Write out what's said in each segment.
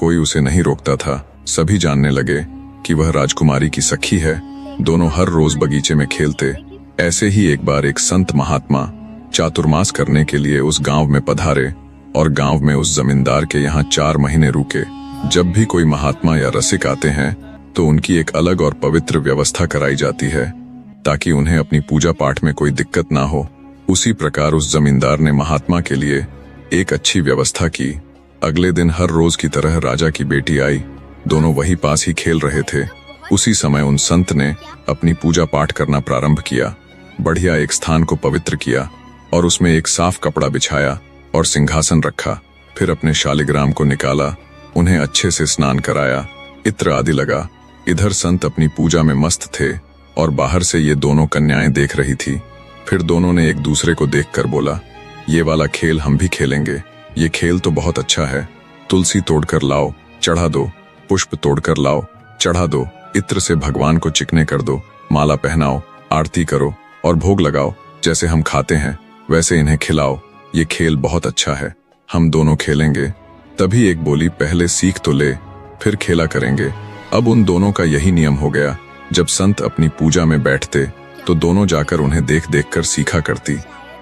कोई उसे नहीं रोकता था। सभी जानने लगे कि वह राजकुमारी की सखी है। दोनों हर रोज बगीचे में खेलते। ऐसे ही एक बार एक संत महात्मा चातुर्मास करने के लिए उस गांव में पधारे और गांव में उस जमींदार के यहाँ 4 महीने रुके। जब भी कोई महात्मा या रसिक आते हैं तो उनकी एक अलग और पवित्र व्यवस्था कराई जाती है ताकि उन्हें अपनी पूजा पाठ में कोई दिक्कत ना हो। उसी प्रकार उस जमींदार ने महात्मा के लिए एक अच्छी व्यवस्था की। अगले दिन हर रोज की तरह राजा की बेटी आई। दोनों वही पास ही खेल रहे थे। उसी समय उन संत ने अपनी पूजा पाठ करना प्रारंभ किया। बढ़िया एक स्थान को पवित्र किया और उसमें एक साफ कपड़ा बिछाया और सिंहासन रखा। फिर अपने शालिग्राम को निकाला, उन्हें अच्छे से स्नान कराया, इत्र आदि लगा। इधर संत अपनी पूजा में मस्त थे और बाहर से ये दोनों कन्याएं देख रही थी। फिर दोनों ने एक दूसरे को देखकर बोला, ये वाला खेल हम भी खेलेंगे। ये खेल तो बहुत अच्छा है। तुलसी तोड़कर लाओ, चढ़ा दो। पुष्प तोड़कर लाओ, चढ़ा दो। इत्र से भगवान को चिकने कर दो। माला पहनाओ, आरती करो और भोग लगाओ। जैसे हम खाते हैं वैसे इन्हें खिलाओ। ये खेल बहुत अच्छा है, हम दोनों खेलेंगे। तभी एक बोली, पहले सीख तो ले, फिर खेला करेंगे। अब उन दोनों का यही नियम हो गया। जब संत अपनी पूजा में बैठते तो दोनों जाकर उन्हें देख देख कर सीखा करती।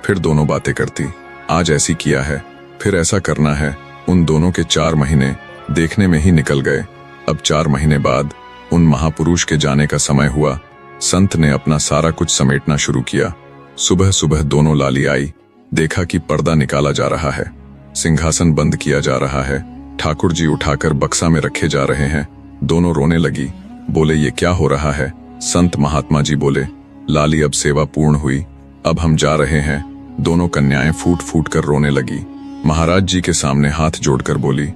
फिर दोनों बातें करती, आज ऐसी किया है, फिर ऐसा करना है। उन दोनों के 4 महीने देखने में ही निकल गए। अब 4 महीने बाद उन महापुरुष के जाने का समय हुआ। संत ने अपना सारा कुछ समेटना शुरू किया। सुबह सुबह दोनों लाली आई। देखा कि पर्दा निकाला जा रहा है, सिंहासन बंद किया जा रहा है, ठाकुर जी उठाकर बक्सा में रखे जा रहे हैं। दोनों रोने लगी। बोले, ये क्या हो रहा है? संत महात्मा जी बोले, लाली अब सेवा पूर्ण हुई, अब हम जा रहे हैं। दोनों कन्याएं फूट फूट कर रोने लगी। महाराज जी के सामने हाथ जोड़कर बोली,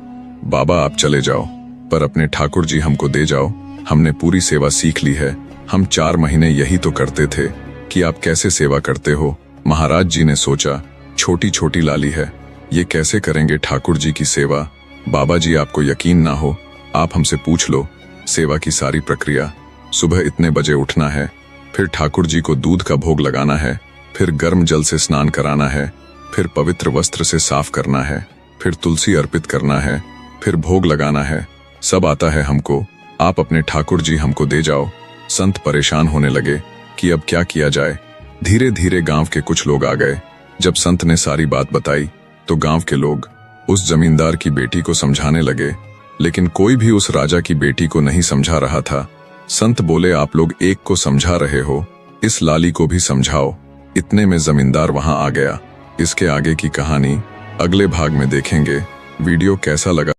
बाबा आप चले जाओ, पर अपने ठाकुर जी हमको दे जाओ। हमने पूरी सेवा सीख ली है। हम 4 महीने यही तो करते थे कि आप कैसे सेवा करते हो। महाराज जी ने सोचा, छोटी छोटी लाली है, ये कैसे करेंगे ठाकुर जी की सेवा। बाबा जी आपको यकीन ना हो, आप हमसे पूछ लो सेवा की सारी प्रक्रिया। सुबह इतने बजे उठना है, फिर ठाकुर जी को दूध का भोग लगाना है, फिर गर्म जल से स्नान कराना है, फिर पवित्र वस्त्र से साफ करना है, फिर तुलसी अर्पित करना है, फिर भोग लगाना है। सब आता है हमको, आप अपने ठाकुर जी हमको दे जाओ। संत परेशान होने लगे कि अब क्या किया जाए। धीरे धीरे गांव के कुछ लोग आ गए। जब संत ने सारी बात बताई तो गांव के लोग उस जमींदार की बेटी को समझाने लगे, लेकिन कोई भी उस राजा की बेटी को नहीं समझा रहा था। संत बोले, आप लोग एक को समझा रहे हो, इस लाली को भी समझाओ। इतने में जमींदार वहां आ गया। इसके आगे की कहानी अगले भाग में देखेंगे। वीडियो कैसा लगा